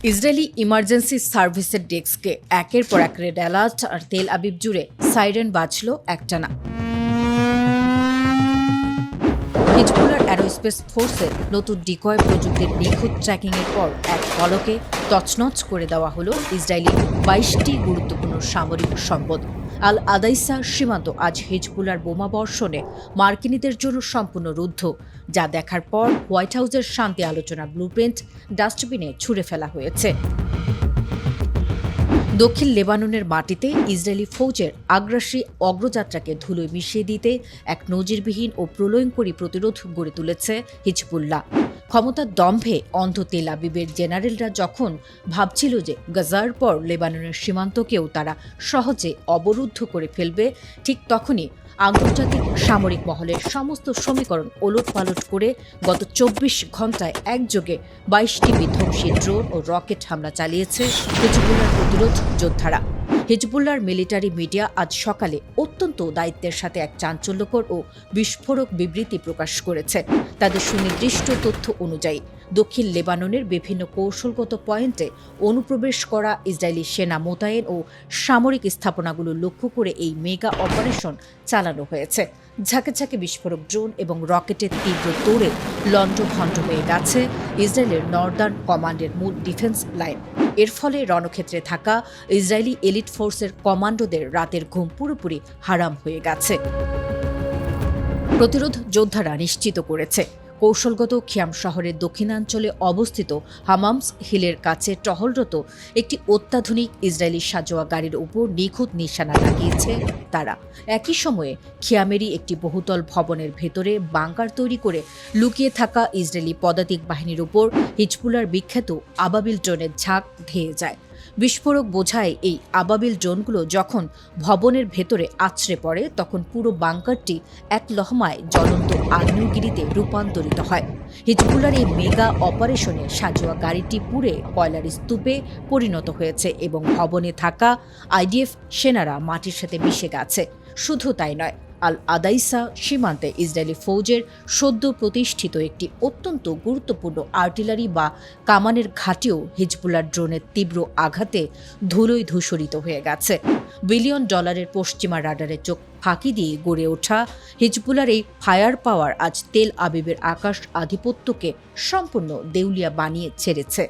Israeli emergency সার্ভিসের ডেস্কে একের পর এক রেড অ্যালার্ট আর তেল আবিব জুড়ে সাইরেন বাজল একটানা। হিজবুল্লাহর অ্যারোস্পেস ফোর্সের নতুন ডিকয় প্রযুক্তির নিখুঁত ট্র্যাকিংয়ের পর এক পলকে তছনছ করে দেওয়া হলো ইসরায়েলি ২২টি গুরুত্বপূর্ণ সামরিক সম্পদ। আল আদাইসা সীমান্ত আজ হিজবুল্লাহর বোমা বর্ষণে মার্কিনীদের জন্য সম্পূর্ণ রুদ্ধ, যা দেখার পর হোয়াইট হাউসের শান্তি আলোচনার ব্লুপ্রিন্ট ডাস্টবিনে ছুঁড়ে ফেলা হয়েছে। দক্ষিণ লেবাননের মাটিতে ইসরায়েলি ফৌজের আগ্রাসী অগ্রযাত্রাকে ধুলোয় মিশিয়ে দিতে এক নজিরবিহীন ও প্রলয়ঙ্করী প্রতিরোধ গড়ে তুলেছে হিজবুল্লাহ। ক্ষমতার দম্ভে অন্ধ তেল আবিবের জেনারেলরা যখন ভাবছিল যে গাজার পর লেবাননের সীমান্তকেও তারা সহজে অবরুদ্ধ করে ফেলবে, ঠিক তখনই আন্তর্জাতিক সামরিক মহলের সমস্ত সমীকরণ ওলটপালট করে গত ২৪ ঘণ্টায় একযোগে ২২টি বিধ্বংসী ড্রোন ও রকেট হামলা চালিয়েছে হিজবুল্লাহর প্রতিরোধ যোদ্ধারা। হিজবুল্লাহর মিলিটারি মিডিয়া আজ সকালে অত্যন্ত দায়িত্বের সাথে এক চাঞ্চল্যকর ও বিস্ফোরক বিবৃতি প্রকাশ করেছে। তাদের সুনির্দিষ্ট তথ্য অনুযায়ী দক্ষিণ লেবাননের বিভিন্ন কৌশলগত পয়েন্টে অনুপ্রবেশ করা ইসরায়েলি সেনা মোতায়েন ও সামরিক স্থাপনাগুলো লক্ষ্য করে এই মেগা অপারেশন চালানো হয়েছে। ঝাঁকে ঝাঁকে বিস্ফোরক ড্রোন এবং রকেটের তীব্র তোড়ে লণ্ডভণ্ড হয়ে গেছে ইসরায়েলের নর্দার্ন কমান্ডের মূল ডিফেন্স লাইন। এর ফলে রণক্ষেত্রে থাকা ইসরায়েলি এলিট ফোর্সের কমান্ডোদের রাতের ঘুম পুরোপুরি হারাম হয়ে গেছে। প্রতিরোধ যোদ্ধারা নিশ্চিত করেছে কৌশলগত খিয়াম শহরের দক্ষিণাঞ্চলে অবস্থিত হামামস হিলের কাছে টহলরত একটি অত্যাধুনিক ইসরায়েলি সাজোয়া গাড়ির উপর নিখুঁত নিশানা লাগিয়েছে তারা। একই সময়ে খিয়ামেরই একটি বহুতল ভবনের ভেতরে বাংকার তৈরি করে লুকিয়ে থাকা ইসরায়েলি পদাতিক বাহিনীর উপর হিজবুল্লাহর বিখ্যাত আবাবিল ড্রোনের ঝাঁক ধেয়ে যায়। বিস্ফোরক বোঝায় এই আবাবিল ড্রোনগুলো যখন ভবনের ভেতরে আছড়ে পড়ে, তখন পুরো বাংকারটি এক লহমায় জ্বলন্ত আগ্নেয়গিরিতে রূপান্তরিত হয়। হিজবুল্লাহর এই মেগা অপারেশনে সাজোয়া গাড়িটি পুড়ে কয়লার স্তূপে পরিণত হয়েছে এবং ভবনে থাকা আইডিএফ সেনারা মাটির সাথে মিশে গেছে। শুধু তাই নয়, আল আদাইসা সীমান্তে ইসরায়েলি ফৌজের সদ্য প্রতিষ্ঠিত একটি অত্যন্ত গুরুত্বপূর্ণ আর্টিলারি বা কামানের ঘাঁটিও হিজবুল্লাহর ড্রোনের তীব্র আঘাতে ধুলোয় ধূসরিত হয়ে গেছে। বিলিয়ন ডলারের পশ্চিমা রাডারের চোখ ফাঁকি দিয়ে গড়ে ওঠা হিজবুল্লাহর এই ফায়ার পাওয়ার আজ তেল আবিবের আকাশ আধিপত্যকে সম্পূর্ণ দেউলিয়া বানিয়ে ছেড়েছে।